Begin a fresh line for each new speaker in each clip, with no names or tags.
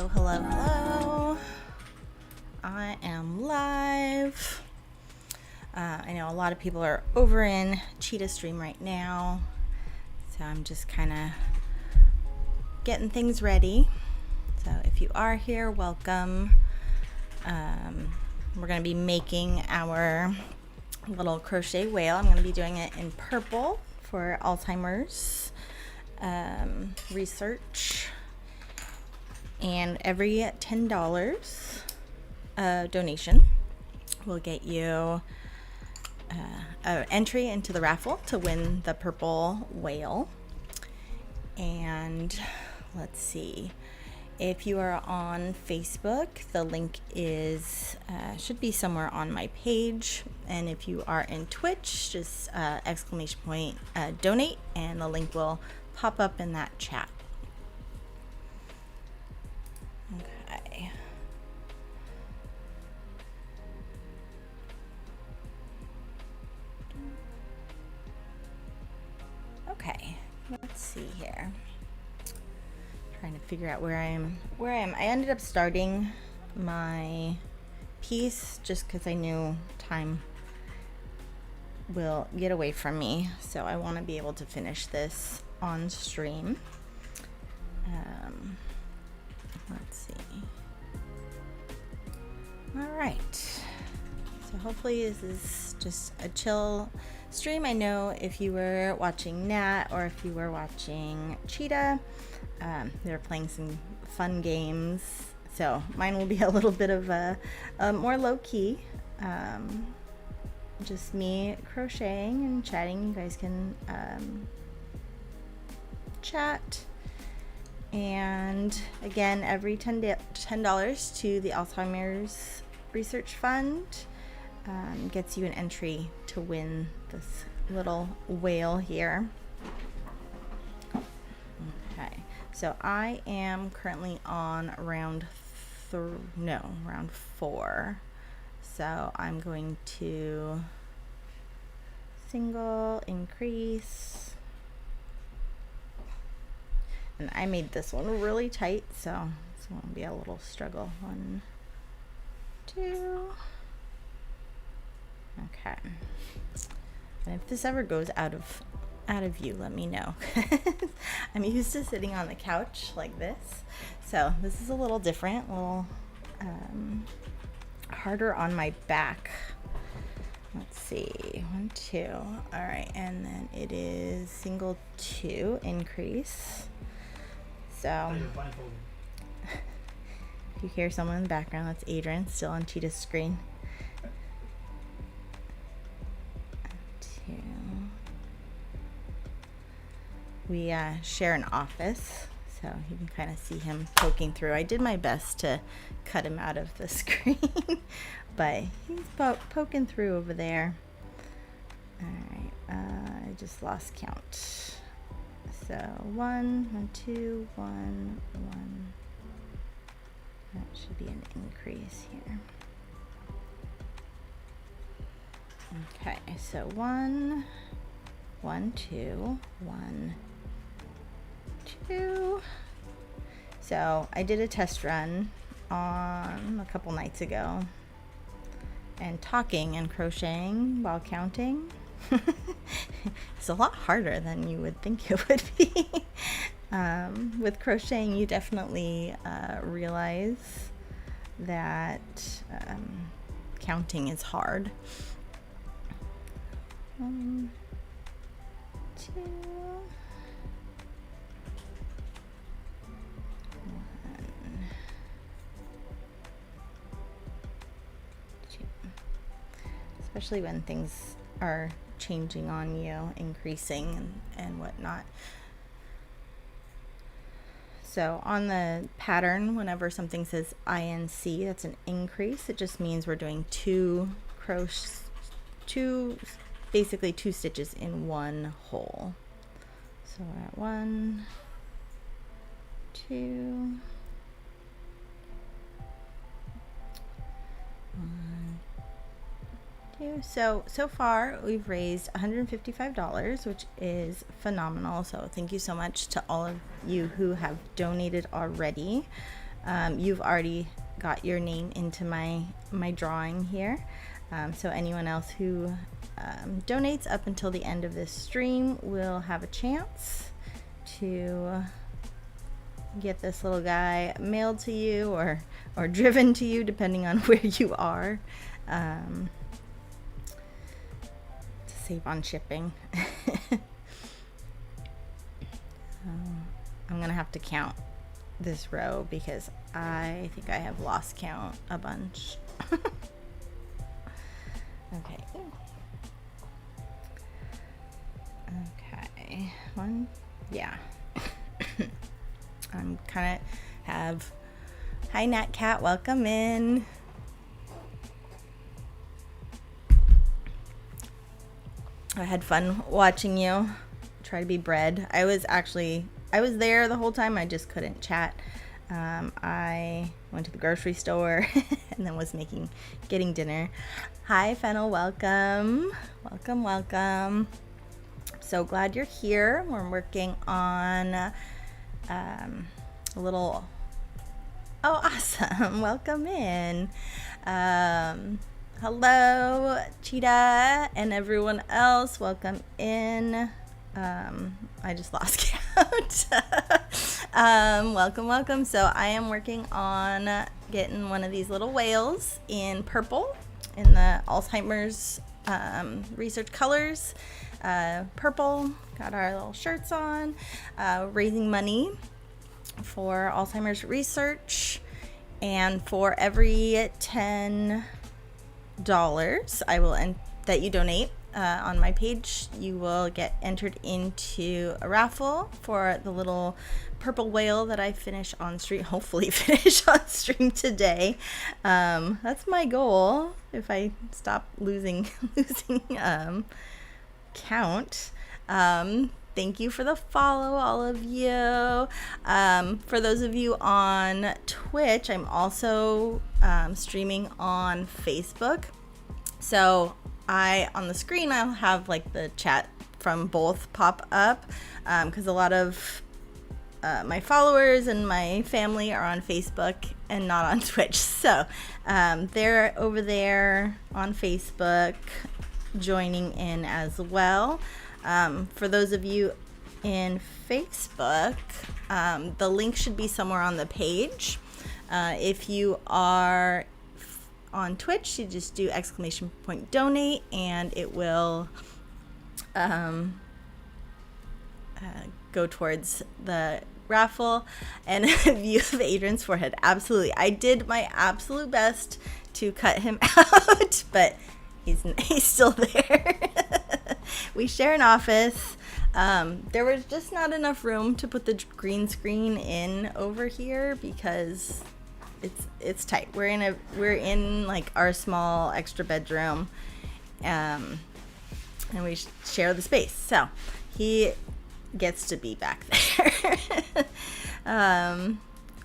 Hello, hello, hello. I am live. I know a lot of people are over in Cheetah Stream right now, so I'm just kind of getting things ready. So if you are here, welcome. We're going to be making our little crochet whale. I'm going to be doing it in purple for Alzheimer's research. And every $10 donation will get you an entry into the raffle to win the purple whale. And let's see, if you are on Facebook, the link is should be somewhere on my page. And if you are in Twitch, just exclamation point donate, and the link will pop up in that chat. Okay. Okay, let's see here. Trying to figure out where I am. I ended up starting my piece just because I knew time will get away from me, so I want to be able to finish this on stream. Let's see. All right. So hopefully this is just a chill stream. I know if you were watching Nat or if you were watching Cheetah, they were playing some fun games. So mine will be a little bit of a more low key. Just me crocheting and chatting. You guys can chat. And again, every $10 to the Alzheimer's Research Fund gets you an entry to win this little whale here. Okay, so I am currently on round 4. So I'm going to single increase. And I made this one really tight, so this one will be a little struggle. 1, 2. Okay. And if this ever goes out of view, let me know. I'm used to sitting on the couch like this, so this is a little different, a little harder on my back. Let's see, 1, 2. All right, and then it is single 2 increase. So if you hear someone in the background, that's Adrian, still on Cheetah's screen. 2. We share an office, so you can kind of see him poking through. I did my best to cut him out of the screen, but he's poking through over there. All right, I just lost count. So 1, 1, 2, 1, 1. That should be an increase here. Okay, so 1, 1, 2, 1, 2. So I did a test run on a couple nights ago, and talking and crocheting while counting. It's a lot harder than you would think it would be. With crocheting, you definitely realize that counting is hard. 1, 2, 1, 2. Especially when things are changing on you, increasing and whatnot. So on the pattern, whenever something says INC, that's an increase. It just means we're doing basically two stitches in one hole. So we're at 1, 2, 1, 2. So far we've raised $155, which is phenomenal. So thank you so much to all of you who have donated already. you've already got your name into my drawing here. So anyone else who donates up until the end of this stream will have a chance to get this little guy mailed to you or driven to you, depending on where you are, to save on shipping. I'm gonna have to count this row because I think I have lost count a bunch. Okay. Okay. One. Yeah. I'm kind of have. Hi, Nat Cat. Welcome in. I had fun watching you try to be bred. I was there the whole time. I just couldn't chat. I went to the grocery store and then was getting dinner. Hi, Fennel. Welcome. Welcome, welcome. So glad you're here. We're working on a little... Oh, awesome. Welcome in. Hello, Cheetah and everyone else. Welcome in. I just lost count. Welcome. So I am working on getting one of these little whales in purple in the Alzheimer's research colors. Purple. Got our little shirts on. Raising money for Alzheimer's research. And for every $10 that you donate on my page, you will get entered into a raffle for the little purple whale that I finish on stream. Hopefully finish on stream today. That's my goal if I stop losing count. Thank you for the follow, all of you. For those of you on Twitch, I'm also streaming on Facebook. So on the screen, I'll have like the chat from both pop up because a lot of my followers and my family are on Facebook and not on Twitch. So they're over there on Facebook joining in as well. For those of you in Facebook, the link should be somewhere on the page. If you are on Twitch, you just do !donate and it will go towards the raffle. And a view of Adrian's forehead. Absolutely. I did my absolute best to cut him out, but he's still there. We share an office. There was just not enough room to put the green screen in over here because it's tight. We're in like our small extra bedroom, and we share the space. So he gets to be back there.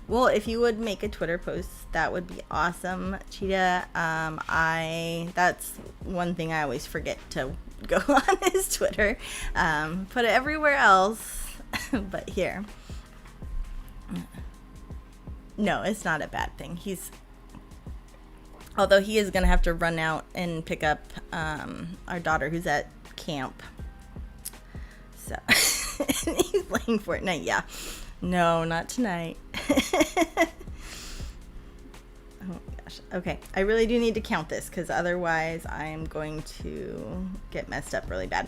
Well, if you would make a Twitter post, that would be awesome, Cheetah. That's one thing I always forget to go on his Twitter. Put it everywhere else, but here. No, it's not a bad thing. Although he is going to have to run out and pick up our daughter who's at camp. So he's playing Fortnite. Yeah. No, not tonight. Oh my gosh. Okay. I really do need to count this because otherwise I am going to get messed up really bad.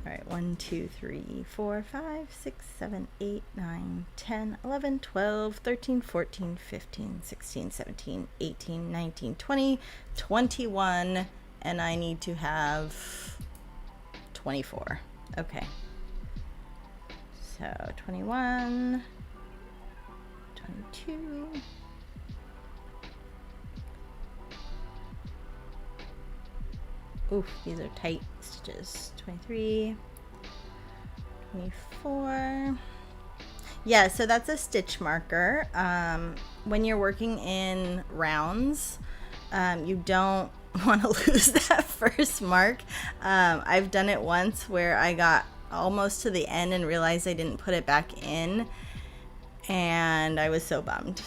All right. 1, 2, 3, 4, 5, 6, 7, 8, 9, 10, 11, 12, 13, 14, 15, 16, 17, 18, 19, 20, 21. And I need to have 24. Okay. So 21, 22, oof, these are tight stitches. 23, 24. Yeah, so that's a stitch marker. When you're working in rounds, you don't want to lose that first mark. I've done it once where I got almost to the end and realized I didn't put it back in, and I was so bummed.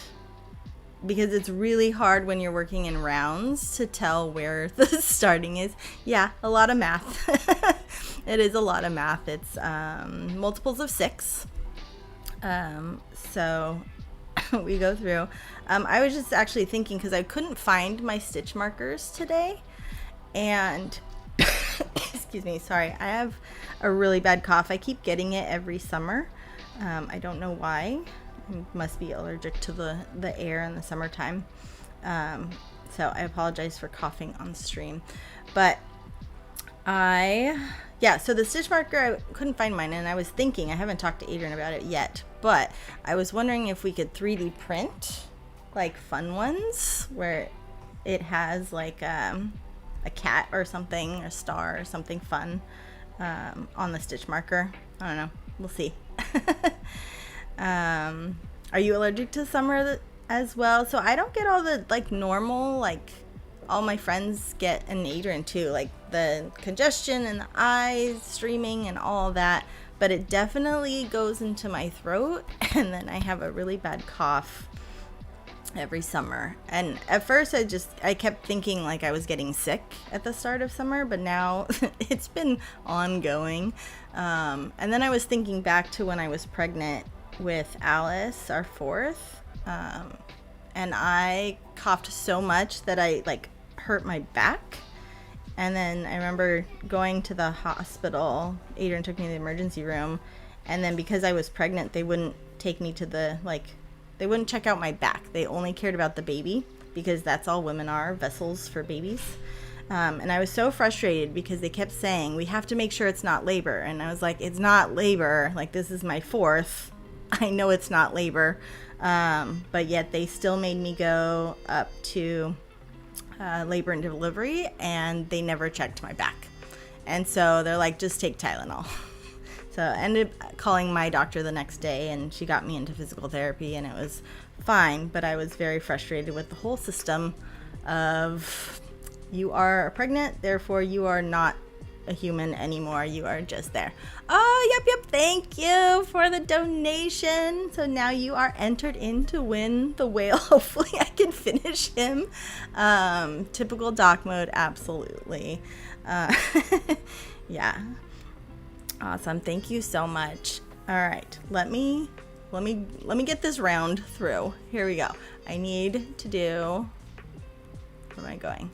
because it's really hard when you're working in rounds to tell where the starting is. Yeah, a lot of math. It is a lot of math. It's multiples of 6. So we go through. I was just actually thinking, because I couldn't find my stitch markers today, and excuse me, sorry, I have a really bad cough. I keep getting it every summer. I don't know why. I must be allergic to the air in the summertime. So I apologize for coughing on stream. But so the stitch marker, I couldn't find mine, and I was thinking, I haven't talked to Adrian about it yet, but I was wondering if we could 3D print like fun ones where it has like a cat or something, a star or something fun on the stitch marker. I don't know. We'll see. Are you allergic to summer as well? So I don't get all the like normal, like all my friends get, and Adrian too, like the congestion in the eyes, streaming and all that, but it definitely goes into my throat, and then I have a really bad cough every summer. And at first I kept thinking like I was getting sick at the start of summer, but now it's been ongoing. And then I was thinking back to when I was pregnant with Alice, our 4th, and I coughed so much that I like hurt my back. And then I remember going to the hospital. Adrian took me to the emergency room, and then because I was pregnant, they wouldn't take me to they wouldn't check out my back. They only cared about the baby, because that's all women are, vessels for babies. And I was so frustrated because they kept saying, we have to make sure it's not labor. And I was like, it's not labor. Like, this is my 4th. I know it's not labor. But yet they still made me go up to labor and delivery, and they never checked my back. And so they're like, just take Tylenol. So I ended up calling my doctor the next day, and she got me into physical therapy, and it was fine. But I was very frustrated with the whole system of, you are pregnant, therefore you are not a human anymore. You are just there. Oh, yep. Thank you for the donation. So now you are entered in to win the whale. Hopefully I can finish him. Typical doc mode. Absolutely. Yeah. Awesome. Thank you so much. All right. Let me get this round through. Here we go. I need to do, where am I going?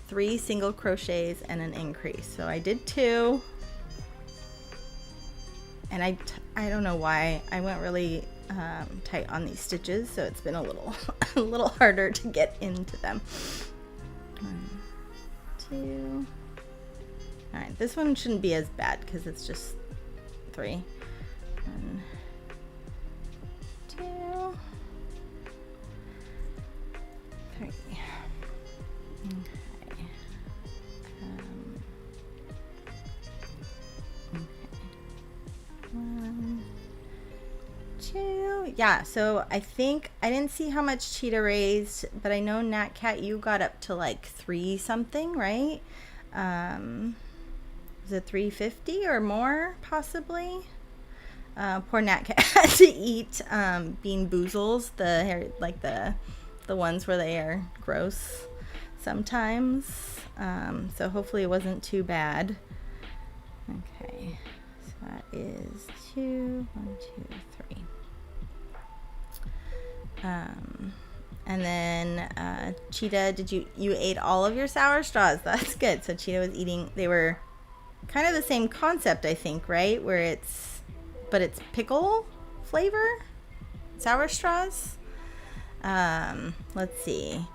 3 single crochets and an increase. So I did 2, and I don't know why I went really tight on these stitches, so it's been a little harder to get into them. 1, 2. All right, this one shouldn't be as bad because it's just 3. 1, 2, 3. One, 2. Yeah, so I think I didn't see how much Cheetah raised, but I know Nat Cat, you got up to like 3 something, right? Was it 350 or more possibly? Poor Nat Cat had to eat bean boozles, the hair, like the ones where they are gross sometimes. So hopefully it wasn't too bad. Okay. That is 2, 1, 2, 3. And then Cheetah, you ate all of your sour straws? That's good. So Cheetah was eating. They were kind of the same concept, I think, right? Where it's pickle flavor, sour straws. Let's see.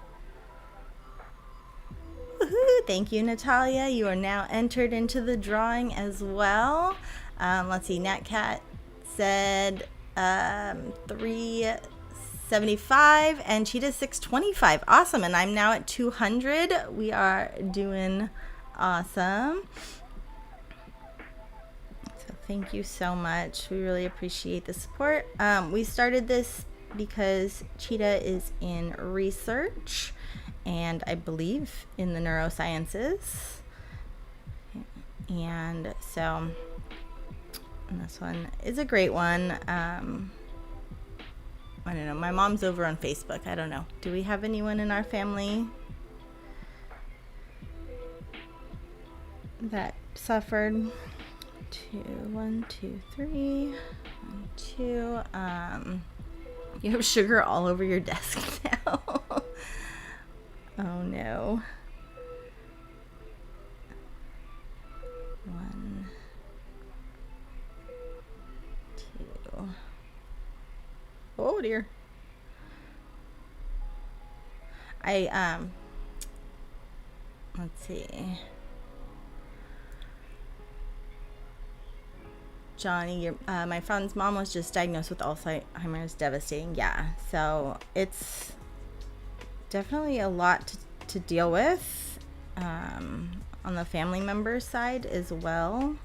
Woohoo! Thank you, Natalia. You are now entered into the drawing as well. Let's see. Nat Cat said 375 and Cheetah 625. Awesome. And I'm now at 200. We are doing awesome. So thank you so much. We really appreciate the support. We started this because Cheetah is in research, and I believe in the neurosciences. And so this one is a great one. I don't know. My mom's over on Facebook. I don't know. Do we have anyone in our family that suffered? 1, 2, 3, 1, 2. You have sugar all over your desk now. Oh no. 1, 2. Oh dear. Let's see. Johnny, my friend's mom was just diagnosed with Alzheimer's. Devastating. Yeah. So it's definitely a lot to deal with on the family member side as well.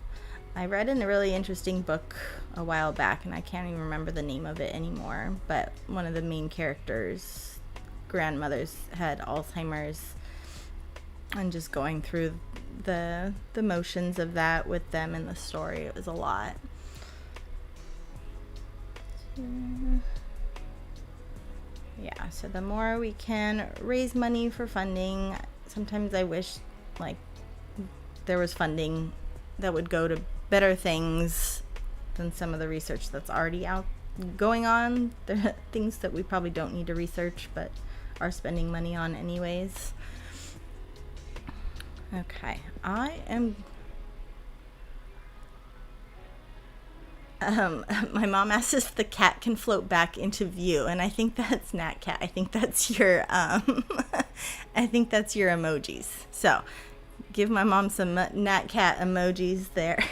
I read in a really interesting book a while back, and I can't even remember the name of it anymore, but one of the main characters' grandmothers had Alzheimer's, and just going through the motions of that with them in the story, it was a lot. Yeah, so the more we can raise money for funding, sometimes I wish like there was funding that would go to better things than some of the research that's already going on. There are things that we probably don't need to research but are spending money on anyways. Okay, I am my mom asked if the cat can float back into view, and I think that's Nat Cat. I think that's your I think that's your emojis. So give my mom some Nat Cat emojis there.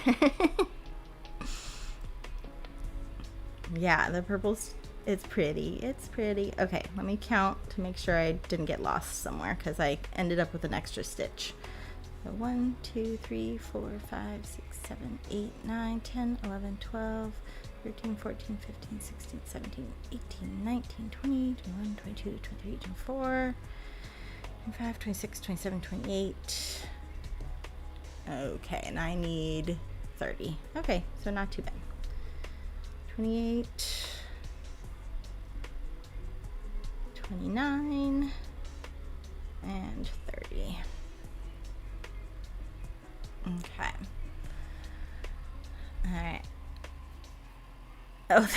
Yeah, the purple's, it's pretty. It's pretty. Okay, let me count to make sure I didn't get lost somewhere, because I ended up with an extra stitch. So 1, 2, 3, 4, 5, 6, 7, 8, 9, 10, 11, 12, 13, 14, 15, 16, 17, 18, 19, 20, 21, 22, 23, 24, 25, 26, 27, 28. Okay, and I need 30. Okay, so not too bad. 28, 29, and 30. Okay. All right. Oh,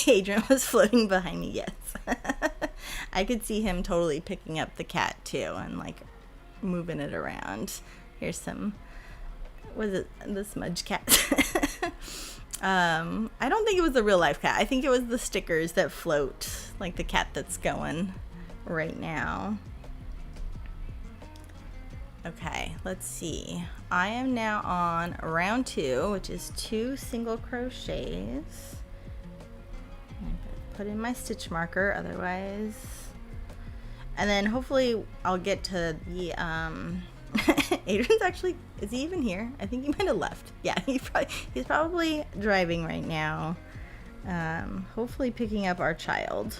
Adrian was floating behind me. Yes. I could see him totally picking up the cat too and like moving it around. Here's some, was it the smudge cat? I don't think it was the real life cat. I think it was the stickers that float, like the cat that's going right now. Okay, let's see. I am now on round 2, which is 2 single crochets. Put in my stitch marker, otherwise. And then hopefully I'll get to the Adrian's actually, is he even here? I think he might have left. Yeah, he's probably driving right now. Hopefully picking up our child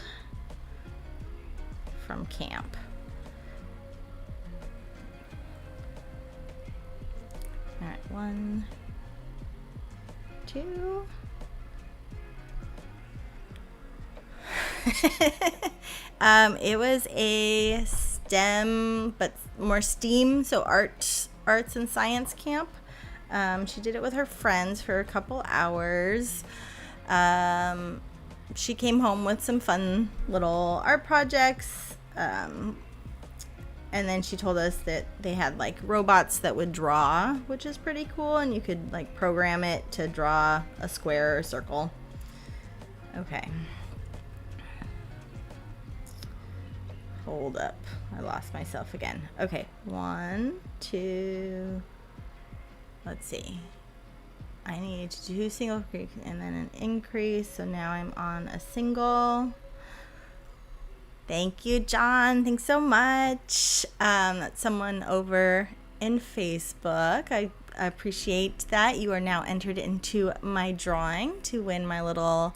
from camp. All right, 1, 2. It was a STEM, but more STEAM, so arts and science camp. She did it with her friends for a couple hours. She came home with some fun little art projects. And then she told us that they had like robots that would draw, which is pretty cool, and you could like program it to draw a square or a circle. Okay. Hold up. I lost myself again. Okay. 1, 2. Let's see. I need 2 single and then an increase. So now I'm on a single. Thank you, John. Thanks so much. That's someone over in Facebook. I appreciate that. You are now entered into my drawing to win my little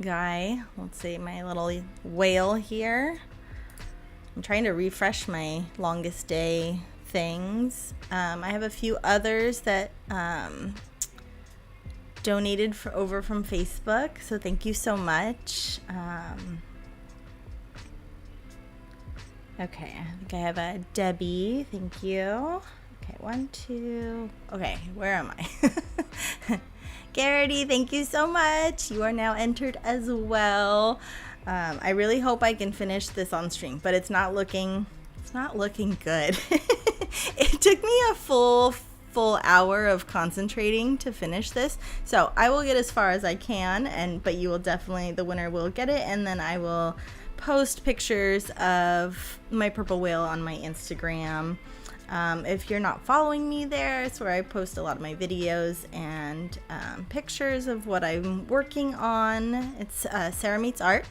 guy. Let's see, my little whale here. I'm trying to refresh my longest day things. I have a few others that donated over from Facebook, so thank you so much. Okay, I think I have a Debbie. Thank you. Okay, 1, 2. Okay, where am I? Garrity, thank you so much. You are now entered as well. I really hope I can finish this on stream, but it's not looking good. It took me a full hour of concentrating to finish this, so I will get as far as I can, but you will definitely, the winner will get it, and then I will post pictures of my purple whale on my Instagram. If you're not following me there, it's where I post a lot of my videos and pictures of what I'm working on. It's Sarah Meets Art.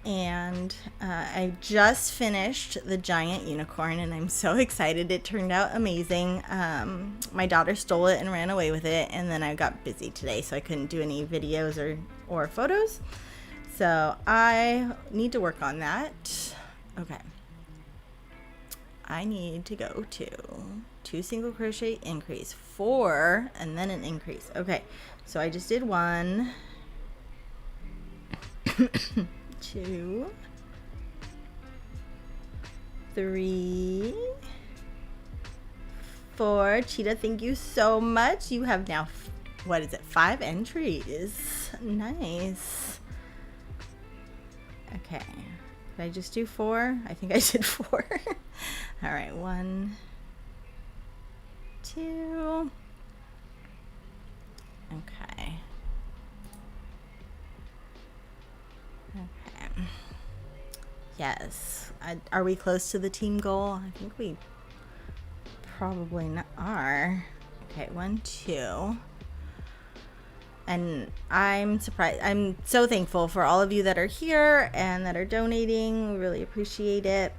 And I just finished the giant unicorn, and I'm so excited. It turned out amazing. My daughter stole it and ran away with it, and then I got busy today, so I couldn't do any videos or photos. So I need to work on that. Okay. I need to go to 2 single crochet increase, 4, and then an increase. Okay, so I just did 1, 2, 3, 4. Cheetah, thank you so much. You have now, 5 entries. Nice. Okay. Did I just do 4? I think I did 4. All right, 1, 2. Okay. Okay. Yes. Are we close to the team goal? I think we probably are. Okay, 1, 2. And I'm surprised. I'm so thankful for all of you that are here and that are donating. We really appreciate it.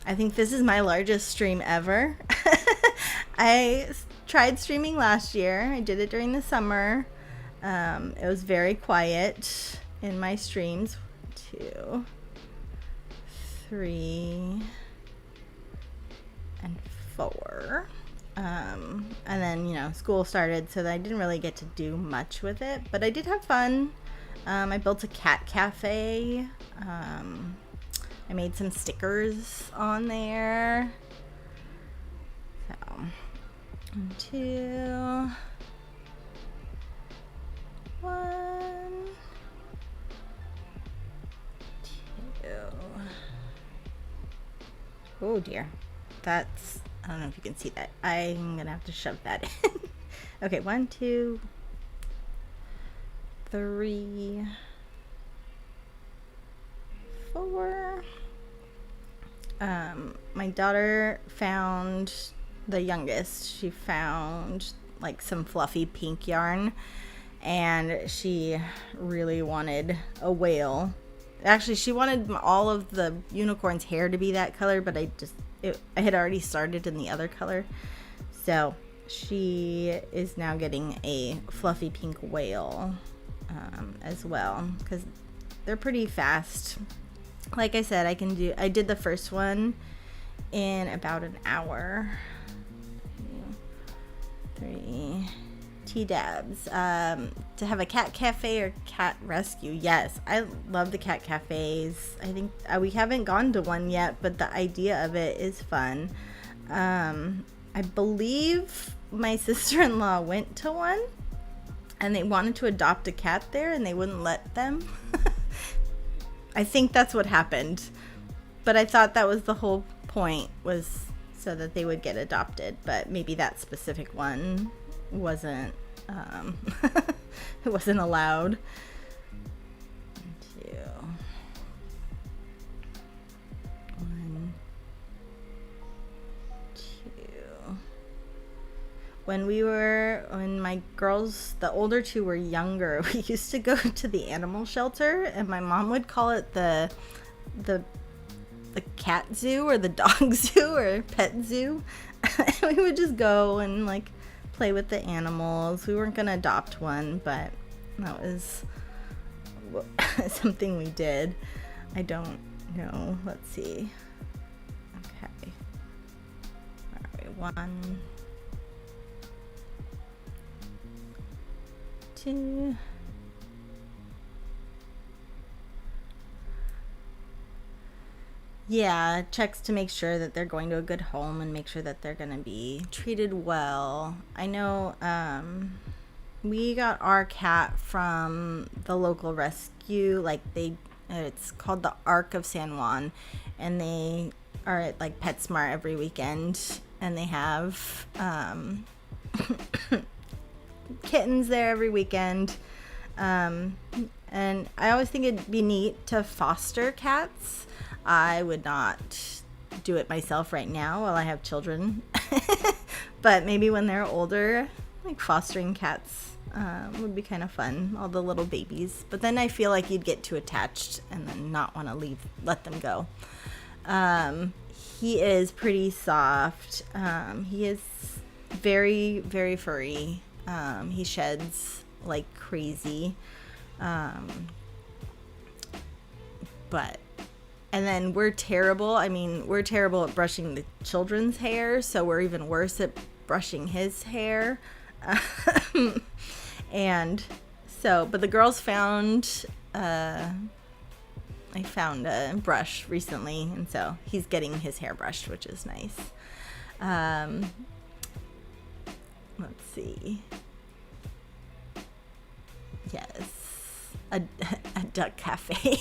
I think this is my largest stream ever. I tried streaming last year. I did it during the summer. It was very quiet in my streams. 2, 3, and 4. And then, school started, so I didn't really get to do much with it, but I did have fun. I built a cat cafe. I made some stickers on there. So, 1, 2, 1, 2. Oh dear, I don't know if you can see that. I'm gonna have to shove that in. Okay, 1, 2, 3, 4. My daughter found, the youngest, she found like some fluffy pink yarn, and she really wanted a whale. Actually, she wanted all of the unicorn's hair to be that color, but I had already started in the other color. So she is now getting a fluffy pink whale as well, because they're pretty fast. Like I said, I did the first one in about an hour. 3 T-dabs. To have a cat cafe or cat rescue. Yes, I love the cat cafes. I think we haven't gone to one yet, but the idea of it is fun. I believe my sister-in-law went to one, and they wanted to adopt a cat there, and they wouldn't let them. I think that's what happened. But I thought that was the whole point, was so that they would get adopted. But maybe that specific one wasn't, it wasn't allowed. 1, 2. 1, 2. When my girls, the older 2 were younger, we used to go to the animal shelter, and my mom would call it the cat zoo or the dog zoo or pet zoo. We would just go and like play with the animals. We weren't gonna adopt one, but that was something we did. I don't know. Let's see. Okay. All right, 1, 2. Yeah, checks to make sure that they're going to a good home and make sure that they're going to be treated well. I know we got our cat from the local rescue. Like it's called the Ark of San Juan, and they are at like PetSmart every weekend, and they have kittens there every weekend. And I always think it'd be neat to foster cats. I would not do it myself right now while I have children, but maybe when they're older, like fostering cats would be kind of fun, all the little babies. But then I feel like you'd get too attached and then not want to let them go. He is pretty soft. He is very, very furry. He sheds like crazy. And then we're terrible. I mean, we're terrible at brushing the children's hair, so we're even worse at brushing his hair. And so, but the girls found, I found a brush recently, and so he's getting his hair brushed, which is nice. Let's see. Yes, a duck cafe.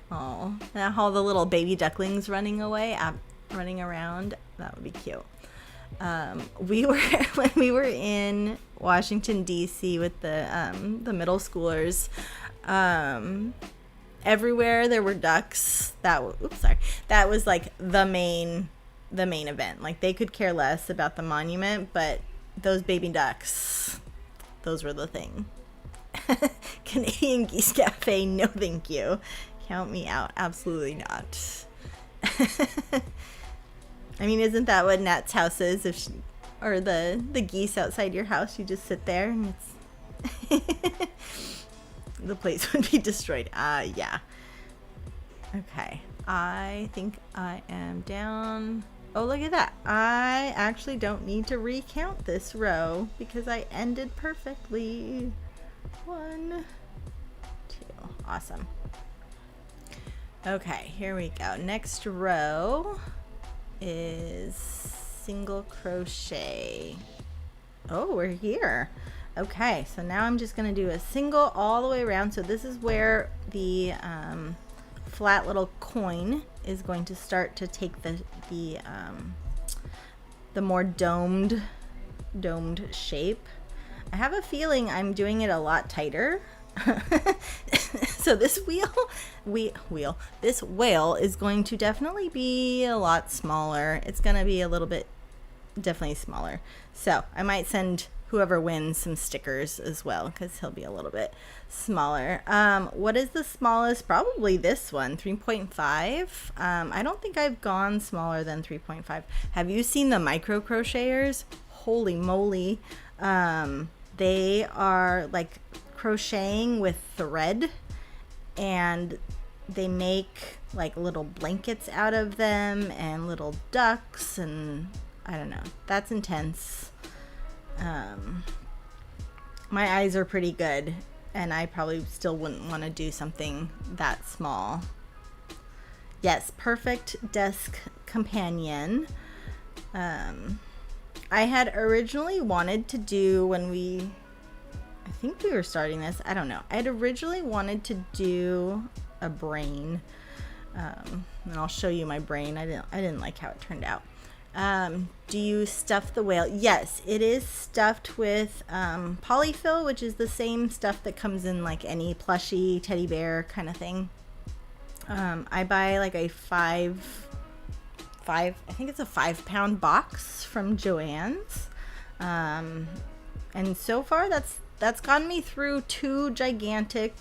Oh, and all the little baby ducklings running around. That would be cute. When we were in Washington D.C. with the middle schoolers, everywhere there were ducks. That was like the main event. Like they could care less about the monument, but those baby ducks, those were the thing. Canadian Geese Cafe, no thank you. Count me out. Absolutely not. I mean, isn't that what Nat's house is? Or the geese outside your house, you just sit there and it's the place would be destroyed. Yeah. Okay. I think I am down. Oh, look at that. I actually don't need to recount this row because I ended perfectly. 1, 2. Awesome. Okay, here we go. Next row is single crochet. Oh, we're here. Okay, so now I'm just going to do a single all the way around. So this is where the flat little coin is going to start to take the more domed shape. I have a feeling I'm doing it a lot tighter. So this this whale is going to definitely be a lot smaller. It's going to be a little bit definitely smaller. So I might send whoever wins some stickers as well because he'll be a little bit smaller. What is the smallest? Probably this one, 3.5. I don't think I've gone smaller than 3.5. Have you seen the micro crocheters? Holy moly. They are like crocheting with thread, and they make like little blankets out of them and little ducks, and I don't know, that's intense. My eyes are pretty good, and I probably still wouldn't want to do something that small. Yes, perfect desk companion. I had originally wanted to do I think we were starting this. I don't know. I had originally wanted to do a brain. And I'll show you my brain. I didn't like how it turned out. Do you stuff the whale? Yes, it is stuffed with polyfill, which is the same stuff that comes in like any plushie teddy bear kind of thing. I buy like a I think it's a 5-pound box from Joann's. And so far that's gotten me through 2 gigantic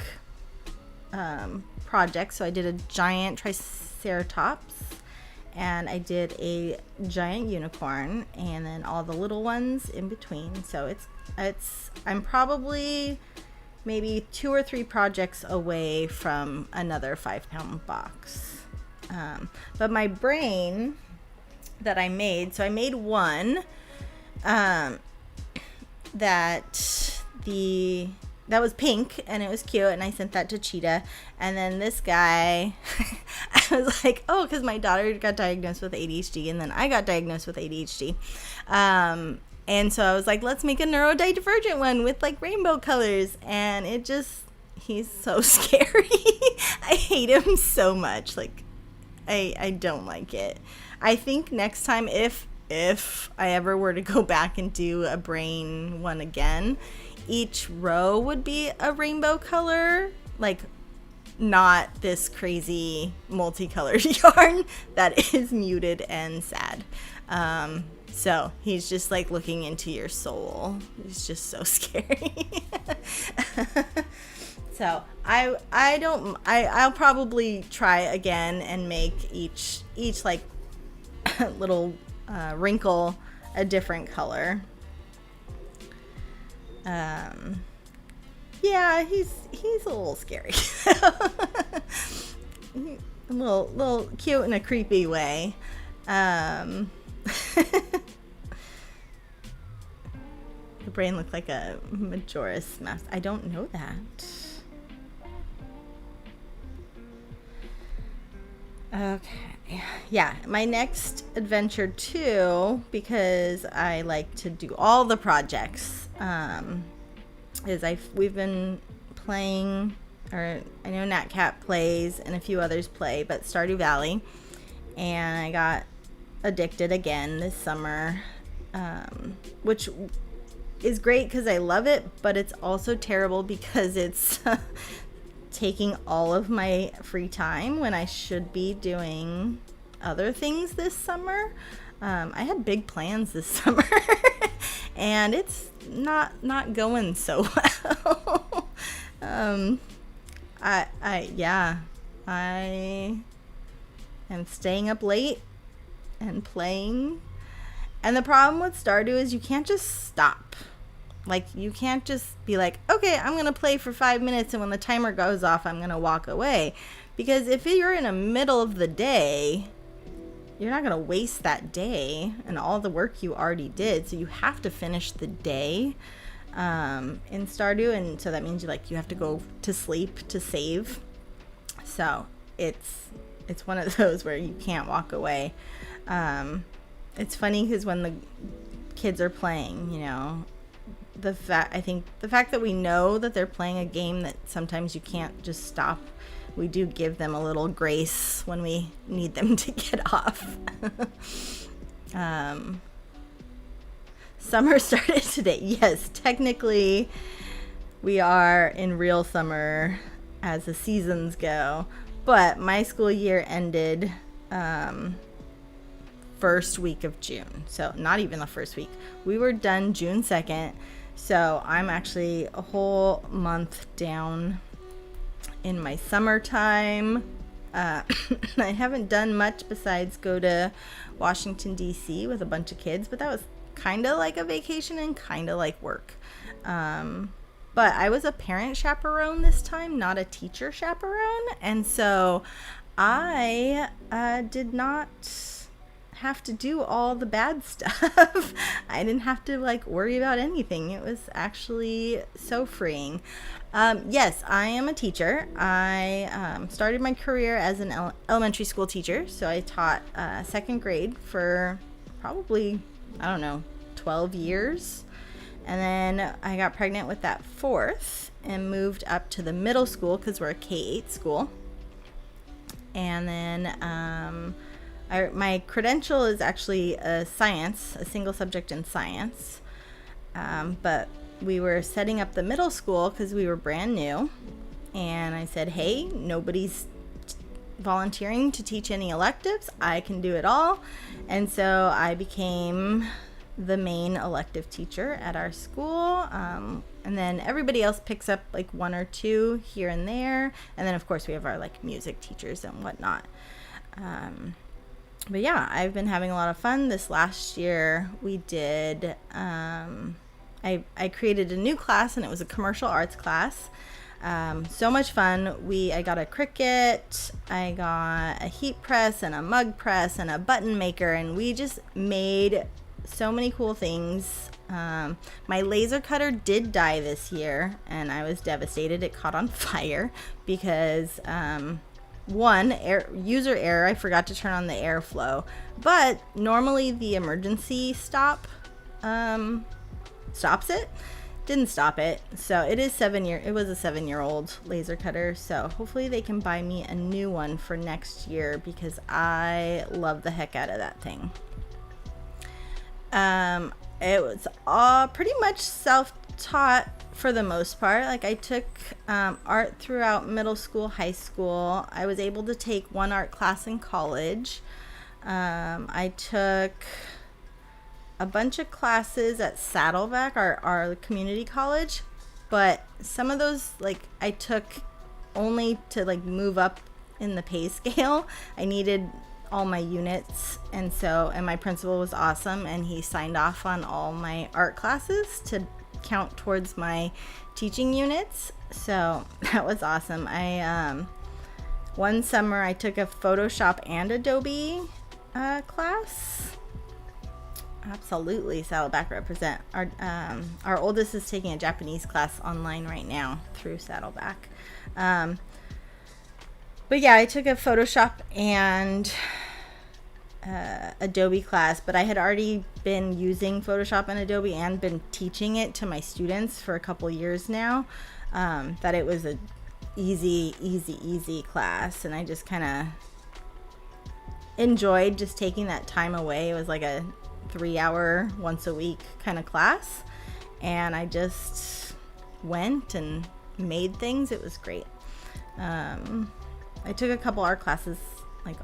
projects. So I did a giant triceratops, and I did a giant unicorn, and then all the little ones in between. So I'm probably maybe 2 or 3 projects away from another 5-pound box. But my brain that I made, so I made one. that was pink and it was cute, and I sent that to Cheetah. And then this guy, I was like, oh, because my daughter got diagnosed with ADHD, and then I got diagnosed with ADHD. And so I was like, let's make a neurodivergent one with like rainbow colors. And he's so scary. I hate him so much. Like, I don't like it. I think next time, if I ever were to go back and do a brain one again, each row would be a rainbow color, like not this crazy multicolored yarn that is muted and sad. So he's just like looking into your soul. He's just so scary. So I'll probably try again and make each like little wrinkle a different color. Yeah, he's a little scary. A little cute in a creepy way. The brain looked like a Majora's Mask. I don't know that. Okay. Yeah, my next adventure too, because I like to do all the projects, we've been playing, or I know Nat Cat plays and a few others play, but Stardew Valley, and I got addicted again this summer, which is great because I love it, but it's also terrible because it's taking all of my free time when I should be doing other things this summer. I had big plans this summer and it's not going so well. I am staying up late and playing. And the problem with Stardew is you can't just stop. Like, you can't just be like, okay, I'm going to play for 5 minutes, and when the timer goes off, I'm going to walk away. Because if you're in the middle of the day, you're not going to waste that day and all the work you already did. So you have to finish the day in Stardew. And so that means you have to go to sleep to save. So it's one of those where you can't walk away. It's funny because when the kids are playing, you know, I think the fact that we know that they're playing a game that sometimes you can't just stop, we do give them a little grace when we need them to get off. Summer started today. Yes, technically we are in real summer as the seasons go, but my school year ended first week of June. So not even the first week. We were done June 2nd. So I'm actually a whole month down in my summertime. I haven't done much besides go to Washington, D.C. with a bunch of kids, but that was kind of like a vacation and kind of like work. But I was a parent chaperone this time, not a teacher chaperone. And so I did not have to do all the bad stuff. I didn't have to worry about anything. It was actually so freeing. Yes, I am a teacher. I started my career as an elementary school teacher. So I taught second grade for probably, 12 years. And then I got pregnant with that fourth and moved up to the middle school because we're a K-8 school. And then my credential is actually a single subject in science. But we were setting up the middle school because we were brand new. And I said, hey, nobody's volunteering to teach any electives. I can do it all. And so I became the main elective teacher at our school. And then everybody else picks up one or two here and there. And then, of course, we have our music teachers and whatnot. But yeah, I've been having a lot of fun. This last year we did, I created a new class, and it was a commercial arts class. So much fun. I got a Cricut, I got a heat press and a mug press and a button maker, and we just made so many cool things. My laser cutter did die this year, and I was devastated. It caught on fire because user error. I forgot to turn on the airflow, but normally the emergency stop stops it. Didn't stop it. So it was a 7-year-old laser cutter. So hopefully they can buy me a new one for next year because I love the heck out of that thing. It was all pretty much self-taught for the most part. Like I took art throughout middle school, high school. I was able to take one art class in college. I took a bunch of classes at Saddleback, our community college, but some of those I took only to move up in the pay scale. I needed all my units, and my principal was awesome, and he signed off on all my art classes to count towards my teaching units. So that was awesome. One summer I took a Photoshop and Adobe class. Absolutely, Saddleback represent. Our oldest is taking a Japanese class online right now through Saddleback. But yeah, I took a Photoshop and Adobe class, but I had already been using Photoshop and Adobe and been teaching it to my students for a couple years now. That it was a easy class, and I just kind of enjoyed just taking that time away. It was like a 3-hour once a week kind of class, and I just went and made things. It was great. I took a couple art classes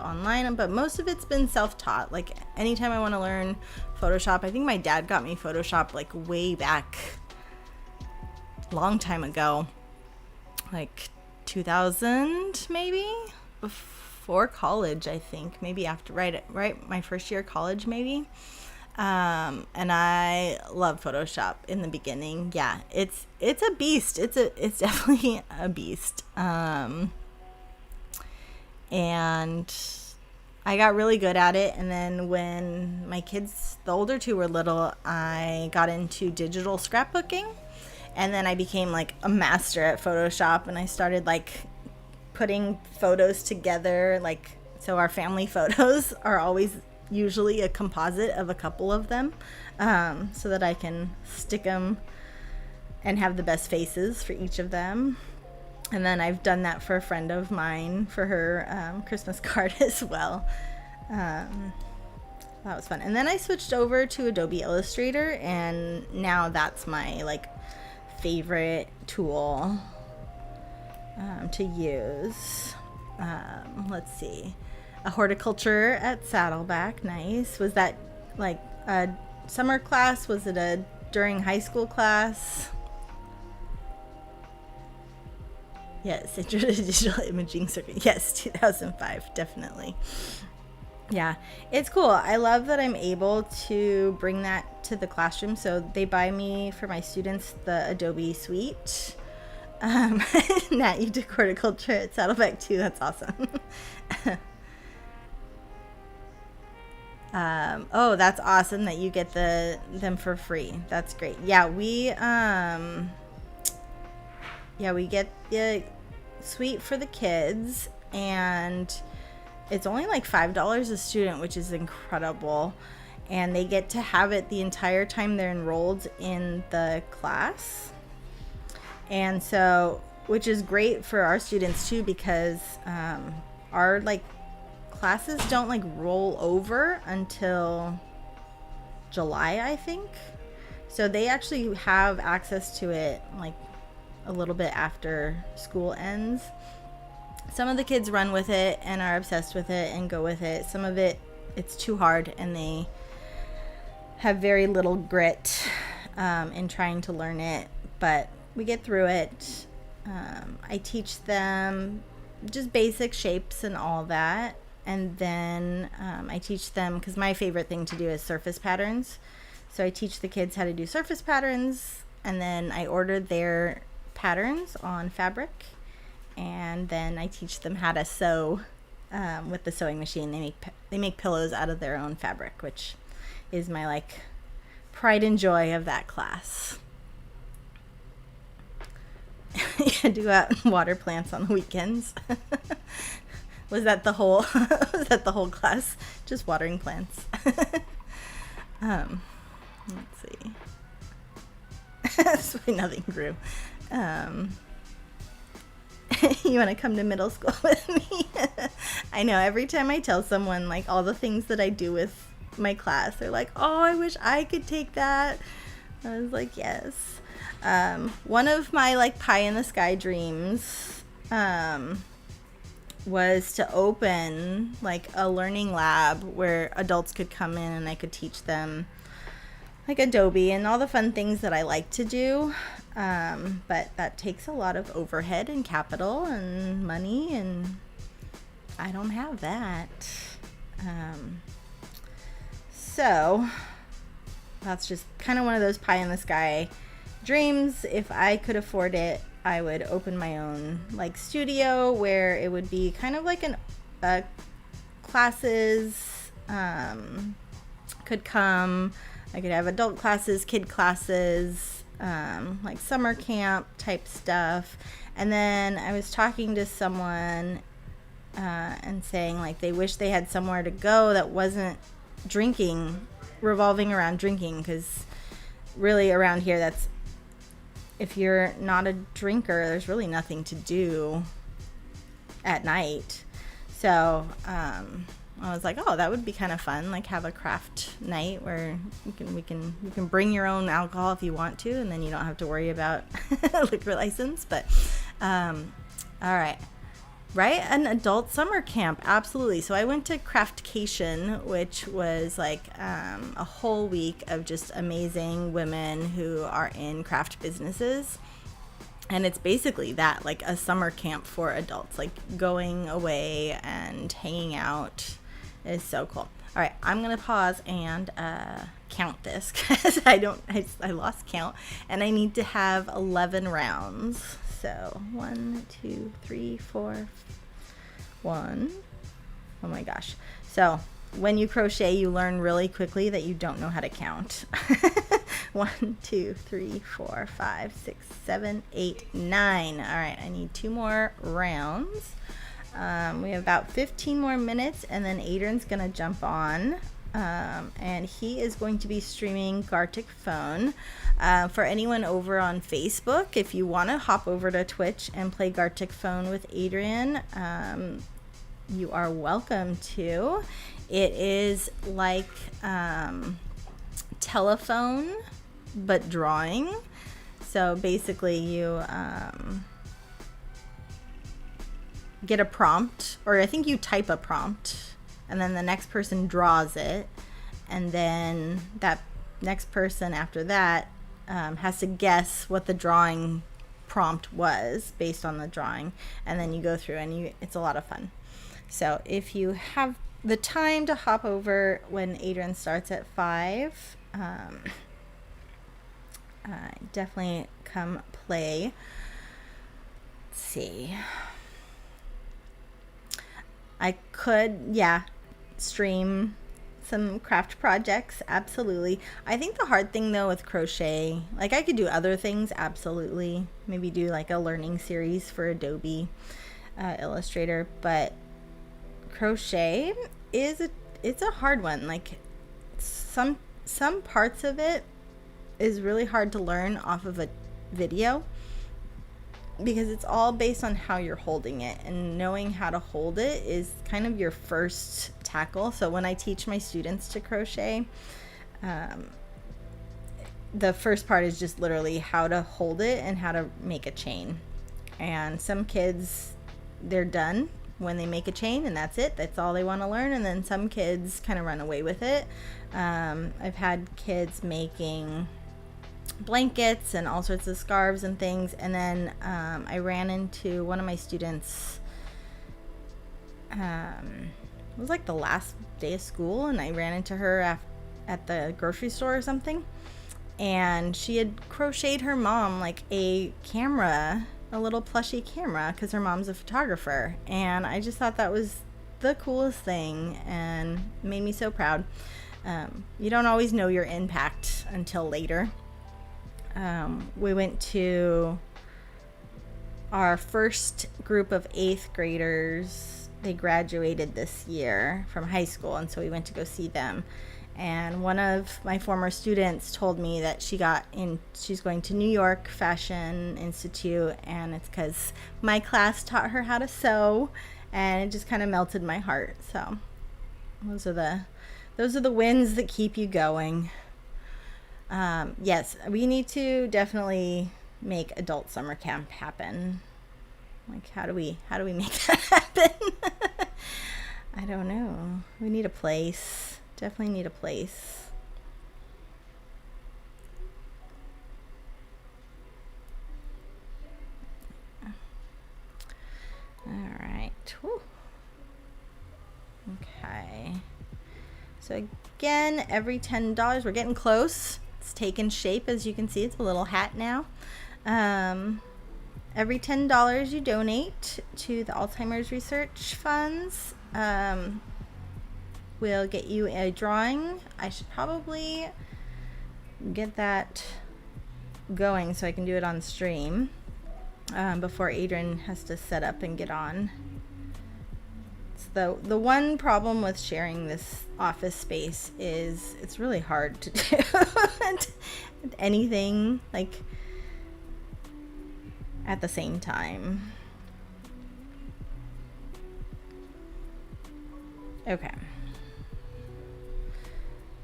online, but most of it's been self-taught. Anytime I want to learn Photoshop, I think my dad got me Photoshop way back long time ago, 2000 maybe, before college. I think maybe after right my first year of college maybe. And I love Photoshop in the beginning. Yeah, it's a beast. It's definitely a beast. And I got really good at it. And then when my kids, the older two, were little, I got into digital scrapbooking, and then I became a master at Photoshop, and I started putting photos together. So our family photos are always usually a composite of a couple of them, so that I can stick them and have the best faces for each of them. And then I've done that for a friend of mine for her Christmas card as well. That was fun. And then I switched over to Adobe Illustrator, and now that's my favorite tool to use. Let's see. A horticulture at Saddleback. Nice. Was that a summer class? Was it a during high school class? Yes, digital imaging circuit. Yes, 2005, definitely. Yeah, it's cool. I love that I'm able to bring that to the classroom. So they buy me, for my students, the Adobe suite. Nat, you did horticulture at Saddleback too. That's awesome. Oh, that's awesome that you get them for free. That's great. Yeah, we get the suite for the kids, and it's only $5 a student, which is incredible. And they get to have it the entire time they're enrolled in the class. And so, which is great for our students too, because our classes don't roll over until July, I think. So they actually have access to it a little bit after school ends. Some of the kids run with it and are obsessed with it and go with it. Some of it's too hard, and they have very little grit in trying to learn it, but we get through it. I teach them just basic shapes and all that, and then I teach them, because my favorite thing to do is surface patterns. So I teach the kids how to do surface patterns, and then I order their patterns on fabric, and then I teach them how to sew with the sewing machine. They make pillows out of their own fabric, which is my pride and joy of that class. You had to go out and water plants on the weekends. Was that the whole class? Just watering plants. Let's see. That's why nothing grew. You want to come to middle school with me? I know, every time I tell someone like all the things that I do with my class, they're like, oh, I wish I could take that. I was like, yes. One of my like pie in the sky dreams was to open like a learning lab where adults could come in and I could teach them like Adobe and all the fun things that I like to do. But that takes a lot of overhead and capital and money, and I don't have that. So that's just kind of one of those pie in the sky dreams. If I could afford it, I would open my own like studio where it would be kind of like classes could come. I could have adult classes, kid classes, like summer camp type stuff. And then I was talking to someone and saying like they wish they had somewhere to go that wasn't revolving around drinking, because really around here, that's, if you're not a drinker, there's really nothing to do at night. So I was like, oh, that would be kind of fun, like have a craft night where you can bring your own alcohol if you want to, and then you don't have to worry about liquor license. But all right. Right? An adult summer camp. Absolutely. So I went to Craftcation, which was like a whole week of just amazing women who are in craft businesses. And it's basically that, like a summer camp for adults, like going away and hanging out is so cool. All right, I'm going to pause and count this because I lost count, and I need to have 11 rounds. So 1, 2, 3, 4, 1. Oh my gosh. So when you crochet, you learn really quickly that you don't know how to count. 1, 2, 3, 4, 5, 6, 7, 8, 9. All right, I need 2 more rounds. We have about 15 more minutes, and then Adrian's gonna jump on. And he is going to be streaming Gartic Phone. For anyone over on Facebook, if you want to hop over to Twitch and play Gartic Phone with Adrian, you are welcome to. It is like telephone, but drawing. So basically you get a prompt, or I think you type a prompt, and then the next person draws it, and then that next person after that has to guess what the drawing prompt was based on the drawing, and then you go through and it's a lot of fun. So if you have the time to hop over when Adrian starts at 5, definitely come play. Let's see. I could, stream some craft projects, absolutely. I think the hard thing though with crochet, like I could do other things, absolutely. Maybe do like a learning series for Adobe Illustrator, but crochet it's a hard one. Like some parts of it is really hard to learn off of a video, because it's all based on how you're holding it, and knowing how to hold it is kind of your first tackle. So when I teach my students to crochet, the first part is just literally how to hold it and how to make a chain. And some kids, they're done when they make a chain and that's it, that's all they want to learn. And then some kids kind of run away with it. I've had kids making blankets and all sorts of scarves and things, and then I ran into one of my students, it was like the last day of school, and I ran into her at the grocery store or something, and she had crocheted her mom like a camera, a little plushy camera, because her mom's a photographer, and I just thought that was the coolest thing and made me so proud. You don't always know your impact until later. We went to our first group of 8th graders. They graduated this year from high school, and so we went to go see them. And one of my former students told me that she's going to New York Fashion Institute, and it's because my class taught her how to sew, and it just kind of melted my heart. So those are the wins that keep you going. Yes, we need to definitely make adult summer camp happen. Like, how do we make that happen? I don't know. We need a place. Definitely need a place. All right. Whew. Okay. So again, every $10, we're getting close. It's taken shape, as you can see. It's a little hat now. Every $10 you donate to the Alzheimer's research funds, we'll get you a drawing. I should probably get that going so I can do it on stream before Adrian has to set up and get on. So the one problem with sharing this office space is it's really hard to do anything like at the same time. Okay.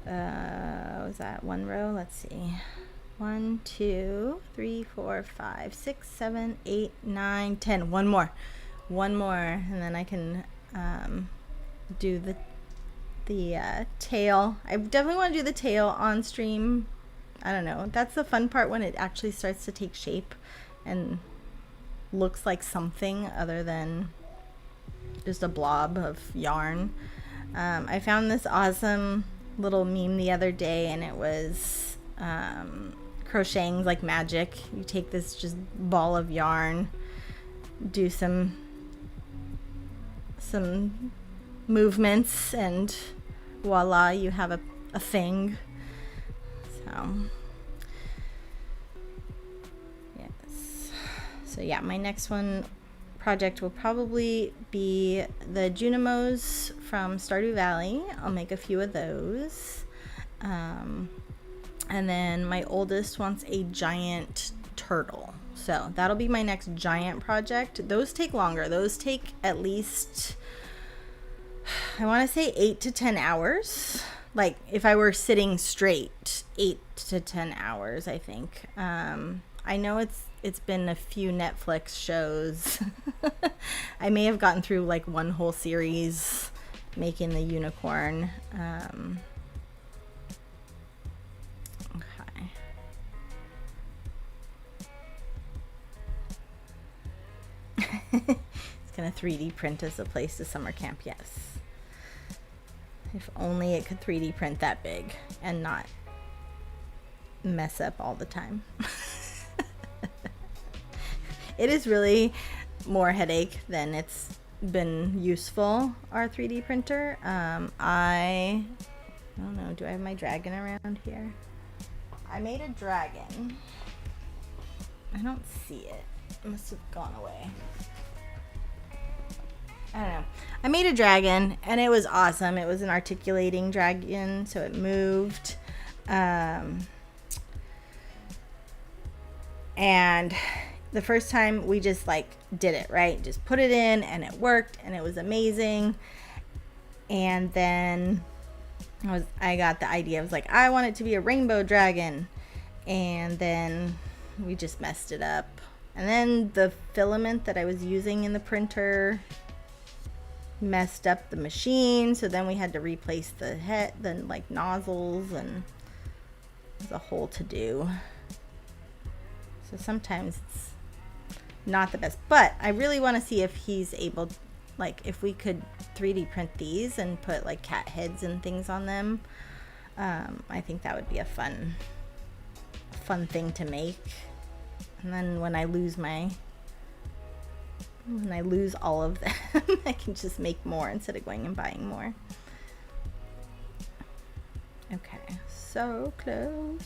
Was that one row? Let's see. 1, 2, 3, 4, 5, 6, 7, 8, 9, 10. One more, and then I can do the tail. I definitely want to do the tail on stream. I don't know. That's the fun part, when it actually starts to take shape and looks like something other than just a blob of yarn. I found this awesome little meme the other day, and it was crocheting like magic. You take this just ball of yarn, do some movements, and voila, you have a thing. So yeah, my next project will probably be the Junimos from Stardew Valley. I'll make a few of those. And then my oldest wants a giant turtle. So that'll be my next giant project. Those take longer. Those take at least, I want to say 8 to 10 hours. Like if I were sitting straight, 8 to 10 hours, I think. I know it's been a few Netflix shows. I may have gotten through like one whole series making the unicorn. Okay. It's gonna 3D print as a place to summer camp, yes. If only it could 3D print that big and not mess up all the time. It is really more headache than it's been useful, our 3D printer. I don't know, do I have my dragon around here? I made a dragon. I don't see it. It must have gone away. I don't know. I made a dragon, and it was awesome. It was an articulating dragon, so it moved. And the first time we just like did it, right? Just put it in and it worked and it was amazing. And then I got the idea. I was like, I want it to be a rainbow dragon. And then we just messed it up. And then the filament that I was using in the printer messed up the machine. So then we had to replace the head, the like nozzles, and it was a whole to-do. So sometimes it's not the best, but I really want to see if he's able, like if we could 3D print these and put like cat heads and things on them. I think that would be a fun thing to make. And then when I lose all of them, I can just make more instead of going and buying more. Okay, so close.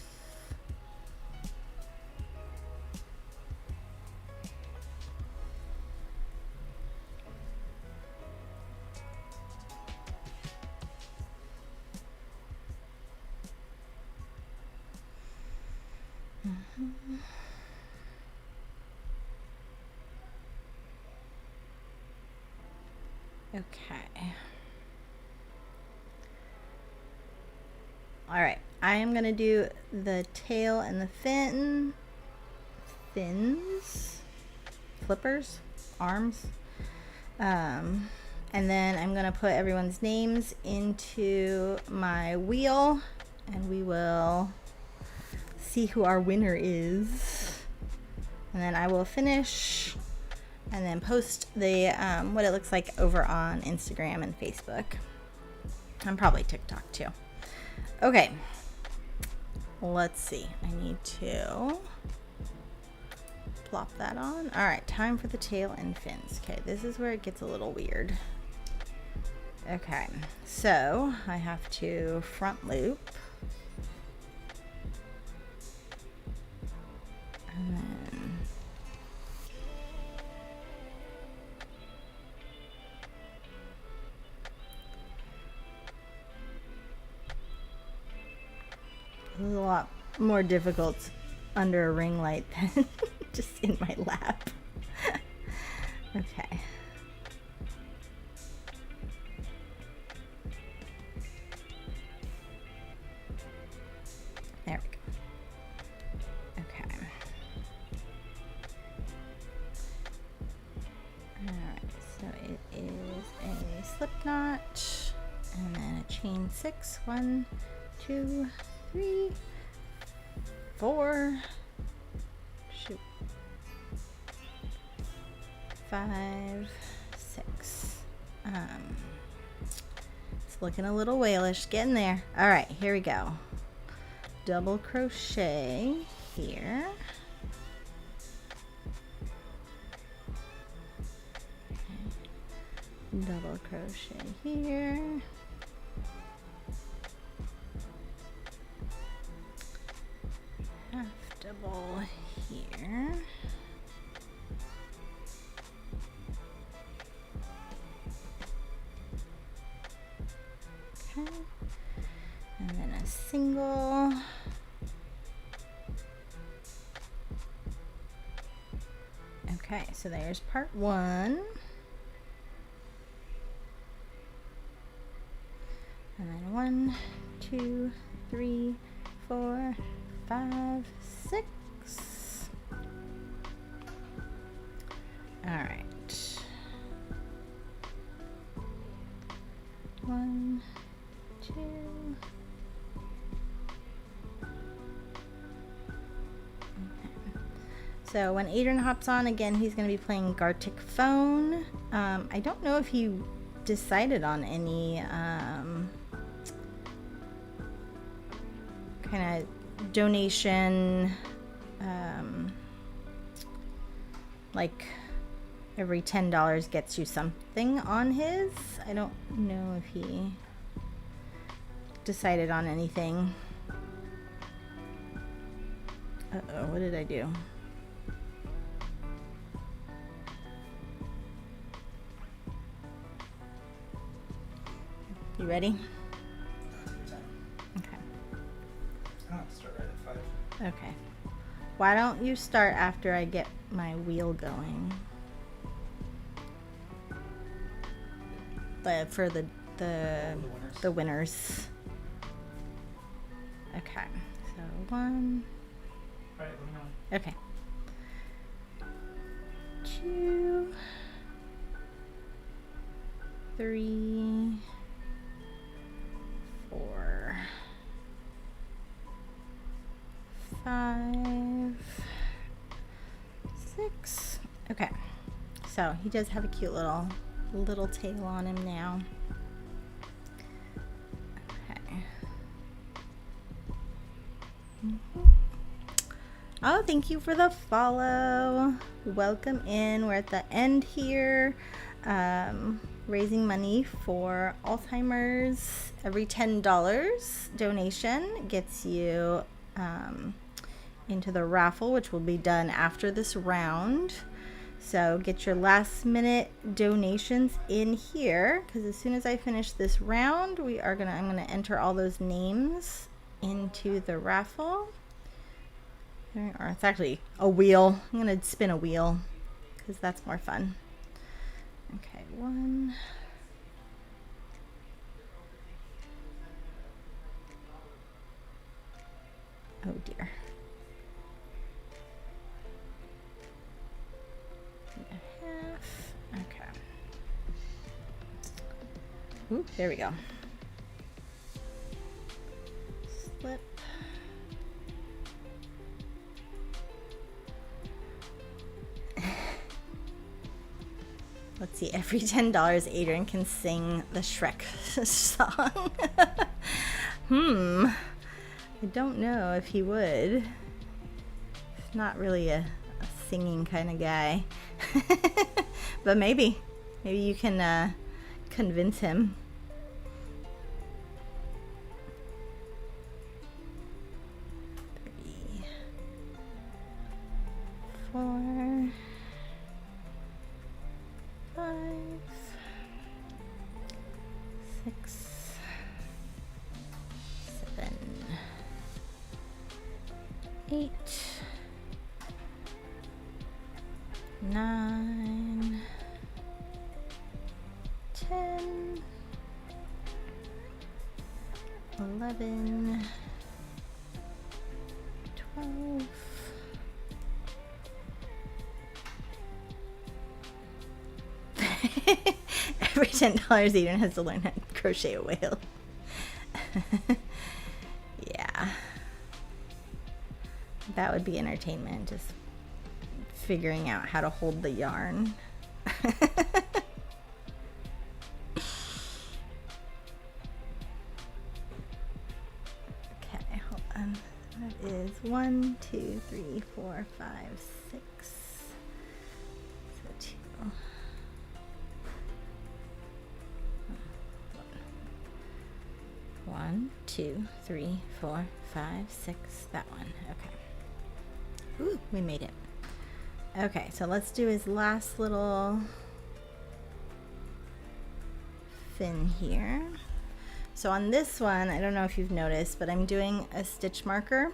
Okay. All right, I am gonna do the tail and the fins, flippers, arms. And then I'm gonna put everyone's names into my wheel and we will see who our winner is. And then I will finish and then post the what it looks like over on Instagram and Facebook. And probably TikTok too. Okay, let's see. I need to plop that on. All right, time for the tail and fins. Okay, this is where it gets a little weird. Okay, so I have to front loop. And then this is a lot more difficult under a ring light than just in my lap. Okay. There we go. Okay. Alright, so it is a slip knot and then a chain 6. 1, 2, 3, 4. Shoot. 5, 6. It's looking a little whalish. Getting there. All right, here we go. Double crochet here. Okay. Double crochet here. Half double here. Okay. And then a single. Okay, so there's part 1. And then 1, 2, 3, 4, 5, 6. All right. 1, 2. So when Adrian hops on again, he's going to be playing Gartic Phone. I don't know if he decided on any kind of donation, like every $10 gets you something on his. I don't know if he decided on anything. Uh-oh, what did I do? You ready? Okay.
I have to start right at 5.
Okay. Why don't you start after I get my wheel going? But for the winners. Okay. So 1.
All right, let me know.
Okay. 2, 3, 4, 5, 6. Okay, so he does have a cute little tail on him now. Okay. Oh, thank you for the follow. Welcome in. We're at the end here. Raising money for Alzheimer's. Every $10 donation gets you into the raffle, which will be done after this round. So get your last minute donations in here, because as soon as I finish this round, I'm gonna enter all those names into the raffle. Or it's actually a wheel. I'm going to spin a wheel because that's more fun. Okay, 1. Oh dear. Half. Okay. Ooh, there we go. Slip. Let's see, every $10 Adrian can sing the Shrek song. I don't know if he would. He's not really a singing kind of guy. But maybe you can convince him. 3, 4, 5, 6, 7, 8, 9, 10, 11, 12, 'Every $10 Eden has to learn how to crochet a whale. Yeah. That would be entertainment, just figuring out how to hold the yarn. Okay, hold on. That is 1, 2, 3, 4, 5, 6. So 2. 1, 2, 3, 4, 5, 6. That one. Okay. Ooh, we made it. Okay, so let's do his last little fin here. So on this one, I don't know if you've noticed, but I'm doing a stitch marker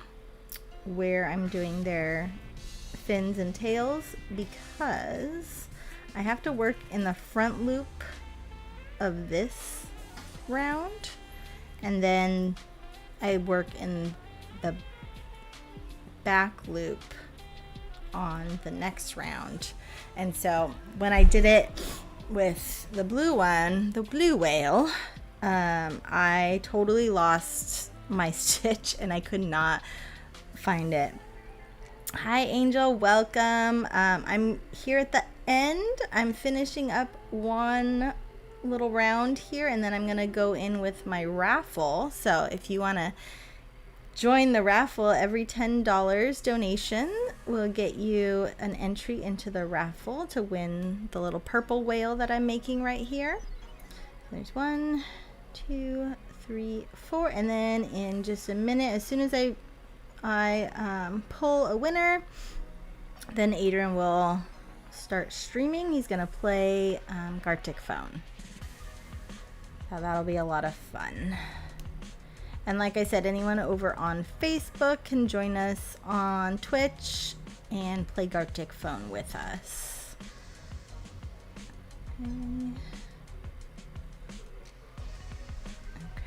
where I'm doing their fins and tails because I have to work in the front loop of this round, and then I work in the back loop on the next round. And so when I did it with the blue one, the blue whale, I totally lost my stitch and I could not find it. Hi Angel, welcome. I'm here at the end. I'm finishing up one little round here and then I'm gonna go in with my raffle. So if you want to join the raffle, every $10 donation will get you an entry into the raffle to win the little purple whale that I'm making right here. There's 1, 2, 3, 4, and then in just a minute, as soon as I pull a winner, then Adrian will start streaming. He's gonna play Gartic Phone. So that'll be a lot of fun. And like I said, anyone over on Facebook can join us on Twitch and play Gartic Phone with us.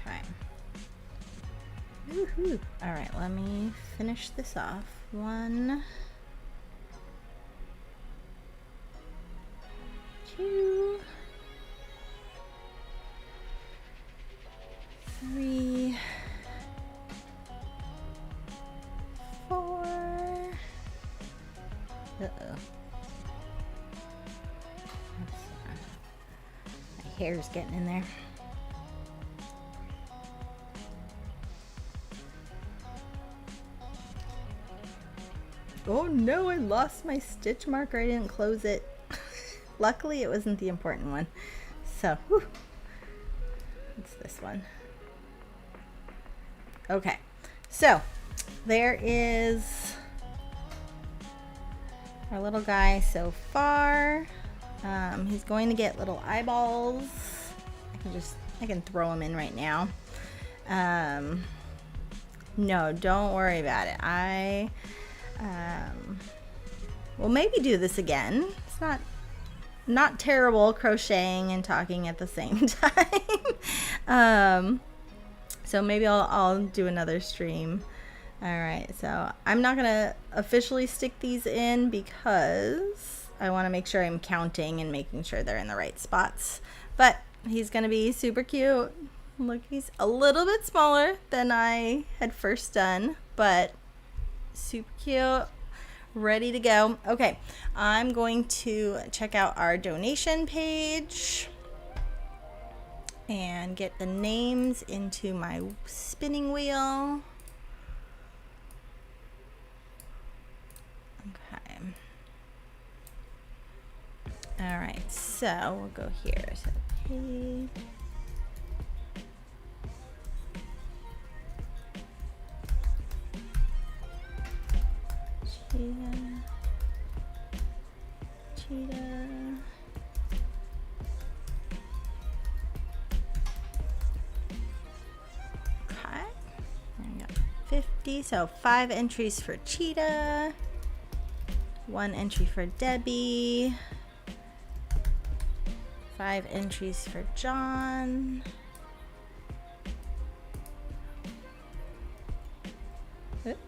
Okay. Woohoo. All right, let me finish this off. 1, 2, 3, 4. Uh-oh. My hair's getting in there. Oh no, I lost my stitch marker. I didn't close it. Luckily, it wasn't the important one. So, whew. It's this one. Okay, so there is our little guy so far. He's going to get little eyeballs. I can throw him in right now. No, don't worry about it. we'll maybe do this again. It's not terrible crocheting and talking at the same time. So maybe I'll do another stream. All right, so I'm not gonna officially stick these in because I want to make sure I'm counting and making sure they're in the right spots. But he's gonna be super cute. Look, he's a little bit smaller than I had first done, but super cute, ready to go. Okay, I'm going to check out our donation page and get the names into my spinning wheel. Okay. All right, so we'll go here. So page. Cheetah. Okay. I got 50, so 5 entries for Cheetah. 1 entry for Debbie. 5 entries for John. Oops.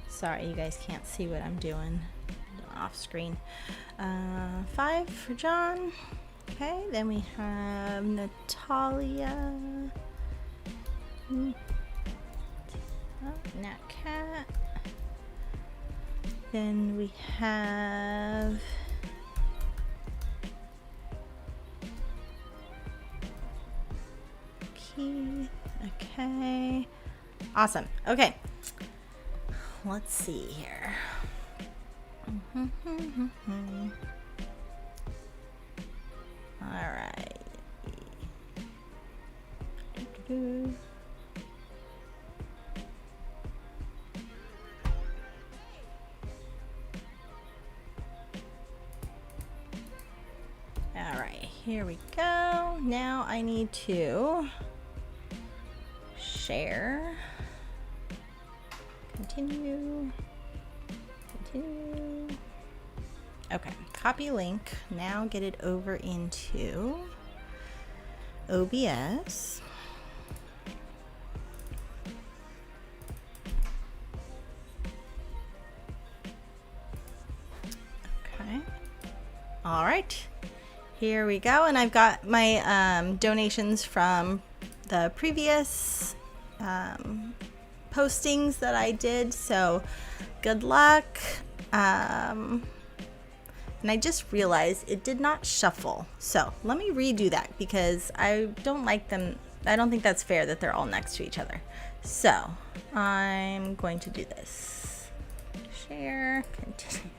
Sorry, you guys can't see what I'm doing off screen. 5 for John. Okay, then we have Natalia. Nat Cat. Then we have Keith. Okay. Awesome. Okay. Let's see here. All right. All right, here we go. Now I need to share. Continue. Okay, copy link. Now get it over into OBS. Okay. All right. Here we go. And I've got my donations from the previous postings that I did. So good luck. And I just realized it did not shuffle. So let me redo that because I don't like them. I don't think that's fair that they're all next to each other. So I'm going to do this. Share, continue.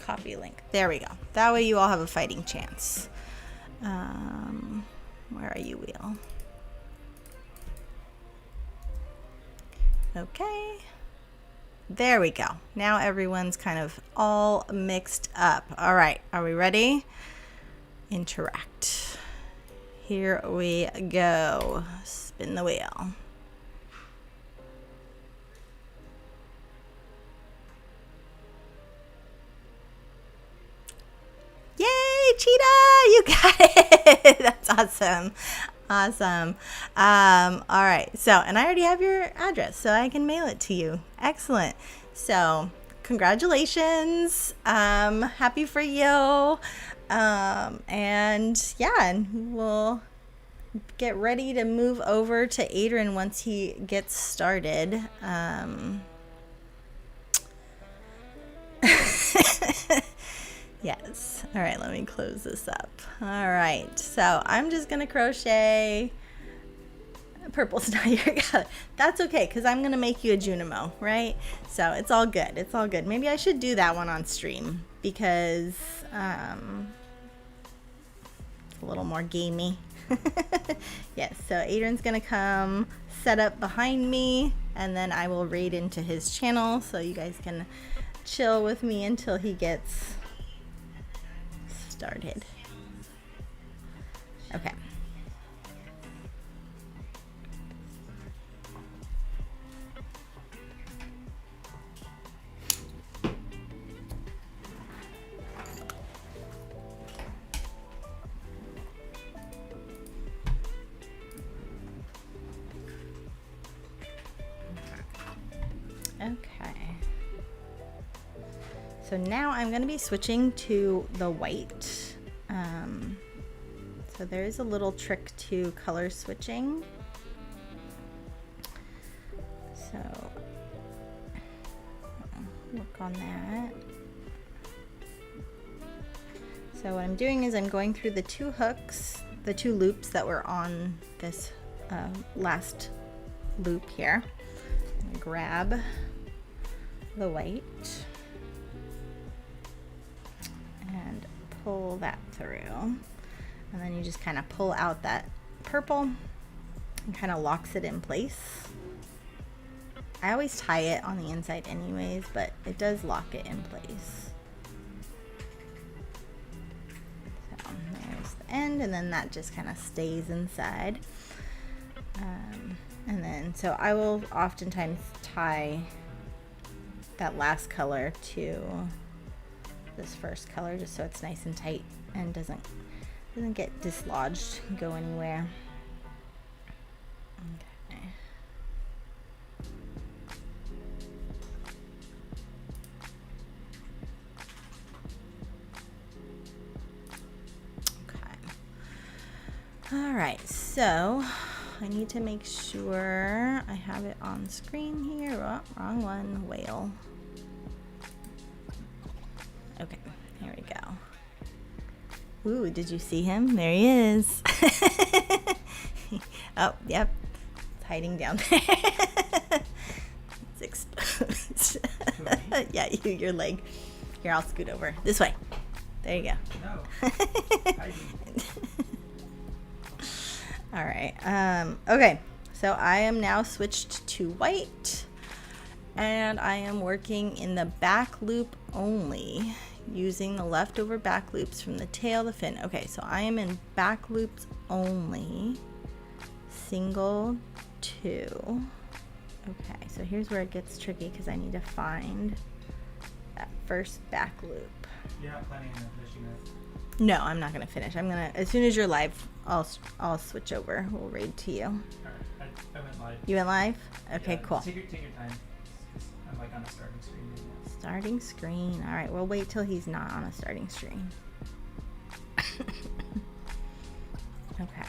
Copy link. There we go. That way you all have a fighting chance. Where are you, wheel? Okay. There we go. Now everyone's kind of all mixed up. All right. Are we ready? Interact. Here we go. Spin the wheel. Yay, Cheetah! You got it! That's awesome. Awesome. All right. So, and I already have your address, so I can mail it to you. Excellent. So, congratulations. Happy for you. And yeah, and we'll get ready to move over to Adrian once he gets started. Yes. All right, let me close this up. All right, so I'm just gonna crochet. Purple's not your color. That's okay, because I'm gonna make you a Junimo, right? So it's all good. It's all good. Maybe I should do that one on stream because it's a little more gamey. Yes, so Adrian's gonna come set up behind me, and then I will raid into his channel so you guys can chill with me until he gets started. Okay. Okay. So now I'm going to be switching to the white. So there is a little trick to color switching. So work on that. So what I'm doing is I'm going through the two hooks, the two loops that were on this last loop here. I'm gonna grab the white and pull that through. And then you just kind of pull out that purple and kind of locks it in place. I always tie it on the inside anyways, but it does lock it in place. So there's the end, and then that just kind of stays inside. And then, so I will oftentimes tie that last color to this first color just so it's nice and tight and doesn't get dislodged and go anywhere. Okay. All right, so I need to make sure I have it on screen here. Oh, wrong one, whale. Okay, here we go. Ooh, did you see him? There he is. Oh, yep. It's hiding down there. It's exposed. Yeah, your leg. Here, I'll scoot over. This way. There you go.
No.
All right. Okay, so I am now switched to white, and I am working in the back loop only, using the leftover back loops from the tail, the fin. Okay, so I am in back loops only, single, 2. Okay, so here's where it gets tricky because I need to find that first back loop.
You're not planning on finishing this?
No, I'm not gonna finish. I'm gonna, as soon as you're live, I'll switch over. We'll raid to you.
Alright, I went live.
You went live? Okay,
Yeah,
cool.
Take your time. I'm like on a starting screen right now.
Starting screen. All right, we'll wait till he's not on a starting screen. Okay.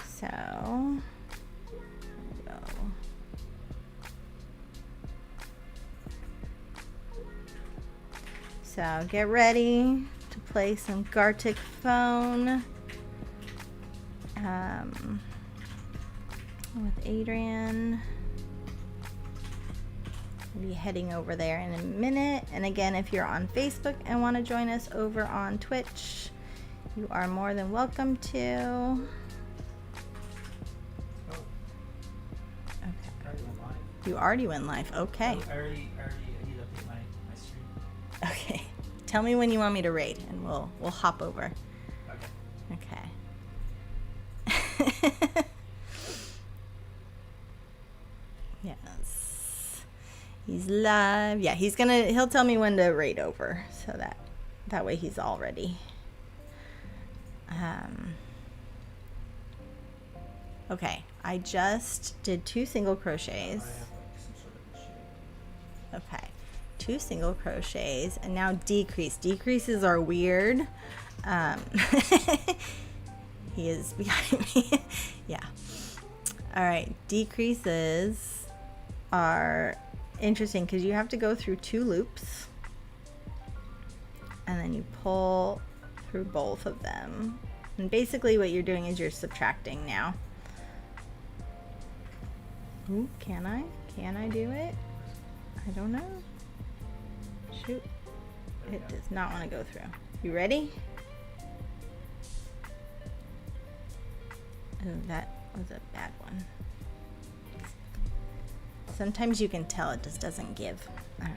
So, there we go. So get ready to play some Gartic Phone with Adrian. We'll be heading over there in a minute. And again, if you're on Facebook and want to join us over on Twitch, you are more than welcome to.
Oh,
Okay.
I already went live.
You already went live. Okay.
I need to update my stream.
Okay. Tell me when you want me to raid, and we'll hop over.
Okay.
Okay. Yes. He's live. Yeah, he'll tell me when to raid over, so that way he's all ready. Okay, I just did 2 single crochets.
I have like some sort of a shape.
Okay, 2 single crochets, and now decrease. Decreases are weird. He is behind me. Yeah. All right, decreases are interesting because you have to go through 2 loops, and then you pull through both of them. And basically what you're doing is you're subtracting now. Ooh, can I do it? I don't know. Shoot. It does not want to go through. You ready? Oh, that was a bad one. Sometimes you can tell it just doesn't give. All right.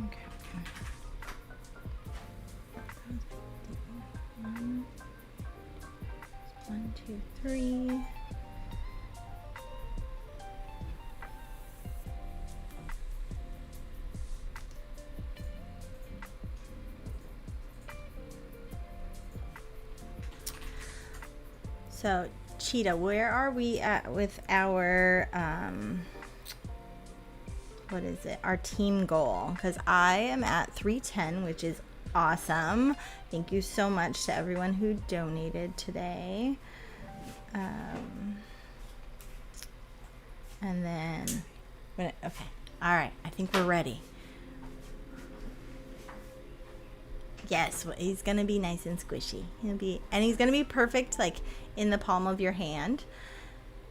Okay. 1, 2, 3. So, Cheetah, where are we at with our, what is it? Our team goal? Because I am at 310, which is awesome. Thank you so much to everyone who donated today. And then, okay. All right. I think we're ready. Yes, well, he's gonna be nice and squishy. He's gonna be perfect, like in the palm of your hand.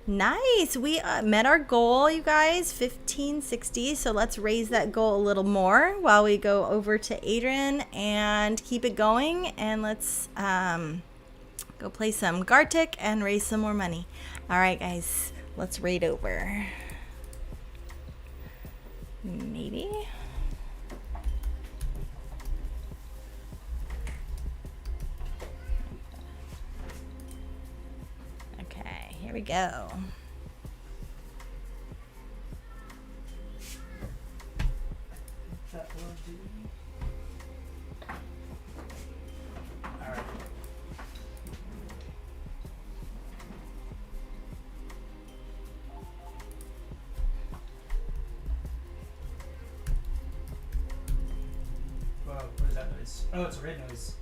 Nice. We met our goal, you guys, 1560. So let's raise that goal a little more while we go over to Adrian and keep it going. And let's go play some Gartic and raise some more money. All right, guys, let's raid over. Maybe. Okay, here we go.
That will do. Alright. Wow, what is that noise? Oh, it's a red noise.